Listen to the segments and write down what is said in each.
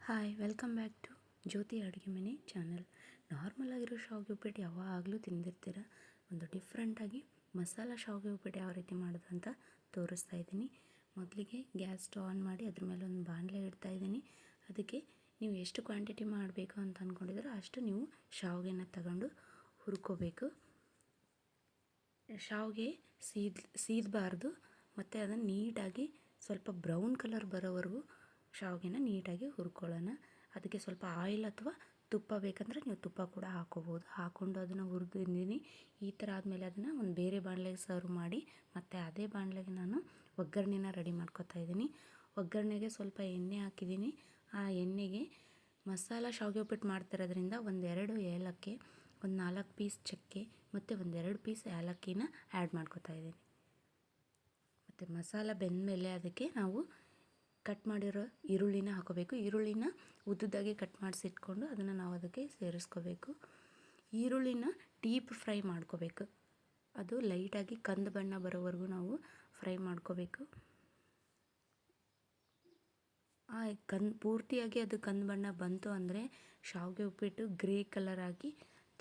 Hi welcome back to ಜ್ಯೋತಿ ಅಡುಗೆ ಮನೆ channel. Normal ಆಗಿರೋ ಶಾವಿಗೆ ಉಪ್ಪಿಟ್ಟು ಯಾವಾಗಲೂ ತಿಂದಿರ್ತೀರ. ಒಂದು ಡಿಫ್ರೆಂಟಾಗಿ ಮಸಾಲ ಶಾವಿಗೆ ಉಪ್ಪಿಟ್ಟು ಯಾವ ರೀತಿ ಮಾಡೋದು ಅಂತ ತೋರಿಸ್ತಾ ಇದ್ದೀನಿ. ಮೊದಲಿಗೆ ಗ್ಯಾಸ್ ಸ್ಟವ್ ಆನ್ ಮಾಡಿ ಅದ್ರ ಮೇಲೆ ಒಂದು ಬಾಣಲೆ ಇಡ್ತಾ ಇದ್ದೀನಿ. ಅದಕ್ಕೆ ನೀವು ಎಷ್ಟು ಕ್ವಾಂಟಿಟಿ ಮಾಡಬೇಕು ಅಂತ ಅಂದ್ಕೊಂಡಿದ್ದೀರೋ ಅಷ್ಟು ನೀವು ಶಾವಿಗೆನ ತಗೊಂಡು ಹುರ್ಕೋಬೇಕು. ಶಾವಿಗೆ ಸೀದಬಾರ್ದು ಮತ್ತು ಅದನ್ನು ನೀಟಾಗಿ ಸ್ವಲ್ಪ ಬ್ರೌನ್ ಕಲರ್ ಬರೋವರೆಗೂ ಶಾವಿಗೆನ ನೀಟಾಗಿ ಹುರ್ಕೊಳ್ಳೋಣ. ಅದಕ್ಕೆ ಸ್ವಲ್ಪ ಆಯಿಲ್ ಅಥವಾ ತುಪ್ಪ ಬೇಕಂದರೆ ನೀವು ತುಪ್ಪ ಕೂಡ ಹಾಕ್ಕೋಬೋದು. ಹಾಕ್ಕೊಂಡು ಅದನ್ನು ಹುರಿದಿದ್ದೀನಿ. ಈ ಥರ ಆದಮೇಲೆ ಅದನ್ನು ಒಂದು ಬೇರೆ ಬಾಣಲೆಗೆ ಸರ್ವ್ ಮಾಡಿ ಮತ್ತು ಅದೇ ಬಾಣಲೆಗೆ ನಾನು ಒಗ್ಗರಣೆನ ರೆಡಿ ಮಾಡ್ಕೊತಾ ಇದ್ದೀನಿ. ಒಗ್ಗರಣೆಗೆ ಸ್ವಲ್ಪ ಎಣ್ಣೆ ಹಾಕಿದ್ದೀನಿ. ಆ ಎಣ್ಣೆಗೆ ಮಸಾಲ ಶಾವಿಗೆ ಉಪ್ಪಿಟ್ಟು ಮಾಡ್ತಿರೋದ್ರಿಂದ ಒಂದೆರಡು ಏಲಕ್ಕಿ, ಒಂದು 4 ಪೀಸ್ ಚಕ್ಕೆ ಮತ್ತು ಒಂದೆರಡು ಪೀಸ್ ಏಲಕ್ಕಿನ ಆ್ಯಡ್ ಮಾಡ್ಕೊತಾ ಇದ್ದೀನಿ. ಮತ್ತು ಮಸಾಲ ಬೆಂದಮೇಲೆ ಅದಕ್ಕೆ ನಾವು ಕಟ್ ಮಾಡಿರೋ ಈರುಳ್ಳಿನ ಹಾಕೋಬೇಕು. ಈರುಳ್ಳಿನ ಉದ್ದುದಾಗಿ ಕಟ್ ಮಾಡಿಸಿಟ್ಕೊಂಡು ಅದನ್ನು ನಾವು ಅದಕ್ಕೆ ಸೇರಿಸ್ಕೋಬೇಕು. ಈರುಳ್ಳಿನ ಡೀಪ್ ಫ್ರೈ ಮಾಡ್ಕೋಬೇಕು. ಅದು ಲೈಟಾಗಿ ಕಂದು ಬಣ್ಣ ಬರೋವರೆಗೂ ನಾವು ಫ್ರೈ ಮಾಡ್ಕೋಬೇಕು. ಪೂರ್ತಿಯಾಗಿ ಅದು ಕಂದು ಬಣ್ಣ ಬಂತು ಅಂದರೆ ಶಾವಿಗೆ ಉಪ್ಪಿಟ್ಟು ಗ್ರೇ ಕಲರ್ ಆಗಿ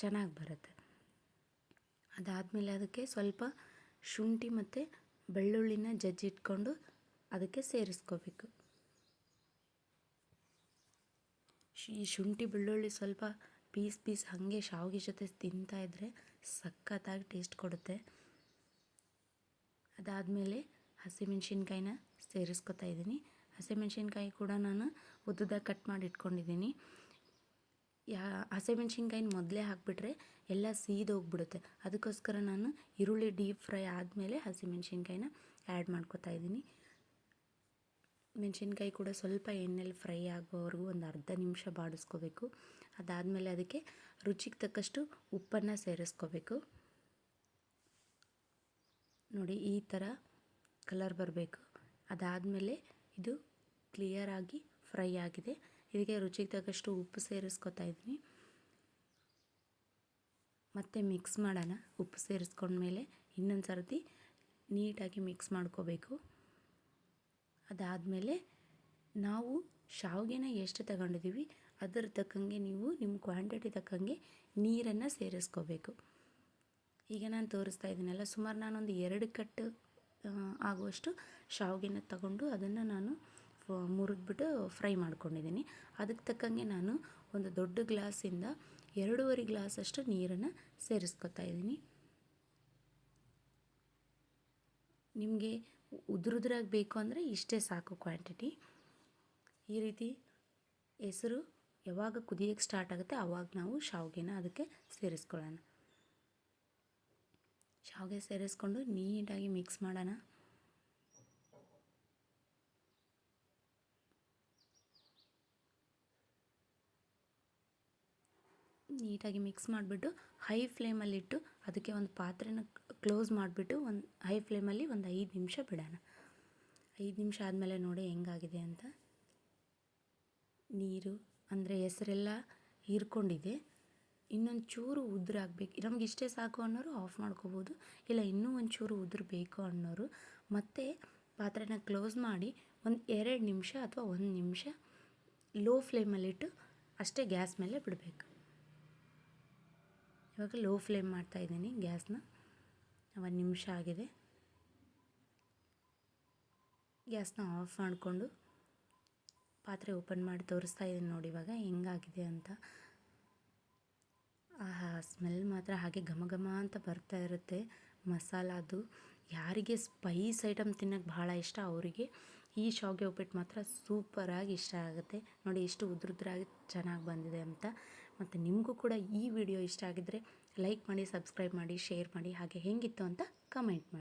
ಚೆನ್ನಾಗಿ ಬರುತ್ತೆ. ಅದಾದಮೇಲೆ ಅದಕ್ಕೆ ಸ್ವಲ್ಪ ಶುಂಠಿ ಮತ್ತು ಬೆಳ್ಳುಳ್ಳಿನ ಜಜ್ಜಿಟ್ಕೊಂಡು ಅದಕ್ಕೆ ಸೇರಿಸ್ಕೋಬೇಕು. ಈ ಶುಂಠಿ ಬೆಳ್ಳುಳ್ಳಿ ಸ್ವಲ್ಪ ಪೀಸ್ ಹಾಗೆ ಶಾವಿಗೆ ಜೊತೆ ತಿಂತಾಯಿದ್ರೆ ಸಖತ್ತಾಗಿ ಟೇಸ್ಟ್ ಕೊಡುತ್ತೆ. ಅದಾದಮೇಲೆ ಹಸಿಮೆಣ್ಸಿನ್ಕಾಯಿನ ಸೇರಿಸ್ಕೊತಾ ಇದ್ದೀನಿ. ಹಸಿಮೆಣ್ಸಿನ್ಕಾಯಿ ಕೂಡ ನಾನು ಉದ್ದುದಾಗಿ ಕಟ್ ಮಾಡಿ ಇಟ್ಕೊಂಡಿದ್ದೀನಿ. ಹಸಿಮೆಣ್ಸಿನ್ಕಾಯಿನ ಮೊದಲೇ ಹಾಕಿಬಿಟ್ರೆ ಎಲ್ಲ ಸೀದೋಗ್ಬಿಡುತ್ತೆ. ಅದಕ್ಕೋಸ್ಕರ ನಾನು ಈರುಳ್ಳಿ ಡೀಪ್ ಫ್ರೈ ಆದಮೇಲೆ ಹಸಿಮೆಣ್ಸಿನ್ಕಾಯಿನ ಆ್ಯಡ್ ಮಾಡ್ಕೊತಾ ಇದ್ದೀನಿ. ಮೆಣಸಿನ್ಕಾಯಿ ಕೂಡ ಸ್ವಲ್ಪ ಎಣ್ಣೆಲಿ ಫ್ರೈ ಆಗೋವರೆಗೂ ಒಂದು ಅರ್ಧ ನಿಮಿಷ ಬಾಡಿಸ್ಕೋಬೇಕು. ಅದಾದಮೇಲೆ ಅದಕ್ಕೆ ರುಚಿಗೆ ತಕ್ಕಷ್ಟು ಉಪ್ಪನ್ನು ಸೇರಿಸ್ಕೋಬೇಕು. ನೋಡಿ ಈ ಥರ ಕಲರ್ ಬರಬೇಕು. ಅದಾದಮೇಲೆ ಇದು ಕ್ಲಿಯರಾಗಿ ಫ್ರೈ ಆಗಿದೆ. ಇದಕ್ಕೆ ರುಚಿಗೆ ತಕ್ಕಷ್ಟು ಉಪ್ಪು ಸೇರಿಸ್ಕೊತಾ ಇದ್ದೀನಿ. ಮತ್ತು ಮಿಕ್ಸ್ ಮಾಡೋಣ. ಉಪ್ಪು ಸೇರಿಸ್ಕೊಂಡ್ಮೇಲೆ ಇನ್ನೊಂದು ಸರ್ತಿ ನೀಟಾಗಿ ಮಿಕ್ಸ್ ಮಾಡ್ಕೋಬೇಕು. ಅದಾದಮೇಲೆ ನಾವು ಶಾವಿಗೆನ ಎಷ್ಟು ತಗೊಂಡಿದ್ದೀವಿ ಅದರ ತಕ್ಕಂಗೆ ನೀವು ನಿಮ್ಮ ಕ್ವಾಂಟಿಟಿ ತಕ್ಕಂಗೆ ನೀರನ್ನು ಸೇರಿಸ್ಕೋಬೇಕು. ಈಗ ನಾನು ತೋರಿಸ್ತಾ ಇದ್ದೀನಲ್ಲ, ಸುಮಾರು ನಾನೊಂದು 2 ಕಟ್ಟು ಆಗುವಷ್ಟು ಶಾವಿಗೆನ ತಗೊಂಡು ಅದನ್ನು ನಾನು ಮುರಿದ್ಬಿಟ್ಟು ಫ್ರೈ ಮಾಡ್ಕೊಂಡಿದ್ದೀನಿ. ಅದಕ್ಕೆ ತಕ್ಕಂಗೆ ನಾನು ಒಂದು ದೊಡ್ಡ ಗ್ಲಾಸಿಂದ 2.5 ಗ್ಲಾಸಷ್ಟು ನೀರನ್ನು ಸೇರಿಸ್ಕೊತಾ ಇದ್ದೀನಿ. ನಿಮಗೆ ಉದುರುದ್ರಾಗಿ ಬೇಕು ಅಂದರೆ ಇಷ್ಟೇ ಸಾಕು ಕ್ವಾಂಟಿಟಿ. ಈ ರೀತಿ ಹೆಸರು ಯಾವಾಗ ಕುದಿಯೋಕ್ಕೆ ಸ್ಟಾರ್ಟ್ ಆಗುತ್ತೆ ಆವಾಗ ನಾವು ಶಾವಿಗೆನ ಅದಕ್ಕೆ ಸೇರಿಸ್ಕೊಳ್ಳೋಣ. ಶಾವಿಗೆ ಸೇರಿಸ್ಕೊಂಡು ನೀಟಾಗಿ ಮಿಕ್ಸ್ ಮಾಡೋಣ. ನೀಟಾಗಿ ಮಿಕ್ಸ್ ಮಾಡಿಬಿಟ್ಟು ಹೈ ಫ್ಲೇಮಲ್ಲಿಟ್ಟು ಅದಕ್ಕೆ ಒಂದು ಪಾತ್ರೆನ ಕ್ಲೋಸ್ ಮಾಡಿಬಿಟ್ಟು ಒಂದು ಹೈ ಫ್ಲೇಮಲ್ಲಿ ಒಂದು 5 ನಿಮಿಷ ಬಿಡೋಣ. 5 ನಿಮಿಷ ಆದಮೇಲೆ ನೋಡಿ ಹೆಂಗಾಗಿದೆ ಅಂತ. ನೀರು ಅಂದರೆ ಹೆಸರೆಲ್ಲ ಹೀರ್ಕೊಂಡಿದೆ. ಇನ್ನೊಂದು ಚೂರು ಉದುರಾಗಬೇಕು. ನಮ್ಗೆ ಇಷ್ಟೇ ಸಾಕು ಅನ್ನೋರು ಆಫ್ ಮಾಡ್ಕೋಬೋದು. ಇಲ್ಲ ಇನ್ನೂ ಒಂಚೂರು ಉದುರು ಬೇಕು ಅನ್ನೋರು ಮತ್ತೆ ಪಾತ್ರೆನ ಕ್ಲೋಸ್ ಮಾಡಿ ಒಂದು 2 ನಿಮಿಷ ಅಥವಾ 1 ನಿಮಿಷ ಲೋ ಫ್ಲೇಮಲ್ಲಿಟ್ಟು ಅಷ್ಟೇ ಗ್ಯಾಸ್ ಮೇಲೆ ಬಿಡಬೇಕು. ಇವಾಗ ಲೋ ಫ್ಲೇಮ್ ಮಾಡ್ತಾಯಿದ್ದೀನಿ ಗ್ಯಾಸ್ನ. 1 ನಿಮಿಷ ಆಗಿದೆ. ಗ್ಯಾಸ್ನ ಆಫ್ ಮಾಡಿಕೊಂಡು ಪಾತ್ರೆ ಓಪನ್ ಮಾಡಿ ತೋರಿಸ್ತಾ ಇದ್ದೀನಿ ನೋಡಿ ಇವಾಗ ಹೆಂಗಾಗಿದೆ ಅಂತ. ಸ್ಮೆಲ್ ಮಾತ್ರ ಹಾಗೆ ಘಮ ಘಮ ಅಂತ ಬರ್ತಾ ಇರುತ್ತೆ ಮಸಾಲಾದು. ಯಾರಿಗೆ ಸ್ಪೈಸ್ ಐಟಮ್ ತಿನ್ನೋಕ್ಕೆ ಭಾಳ ಇಷ್ಟ ಅವರಿಗೆ ಈ ಶಾವಿಗೆ ಉಪ್ಪಿಟ್ಟು ಮಾತ್ರ ಸೂಪರಾಗಿ ಇಷ್ಟ ಆಗುತ್ತೆ. ನೋಡಿ ಎಷ್ಟು ಉದುರುದ್ರಾಗಿ ಚೆನ್ನಾಗಿ ಬಂದಿದೆ ಅಂತ. ಮತ್ತು ನಿಮಗೂ ಕೂಡ ಈ ವಿಡಿಯೋ ಇಷ್ಟ ಆಗಿದ್ದರೆ ಲೈಕ್ ಮಾಡಿ, ಸಬ್ಸ್ಕ್ರೈಬ್ ಮಾಡಿ, ಶೇರ್ ಮಾಡಿ, ಹಾಗೆ ಹೇಗಿತ್ತು ಅಂತ ಕಮೆಂಟ್ ಮಾಡಿ.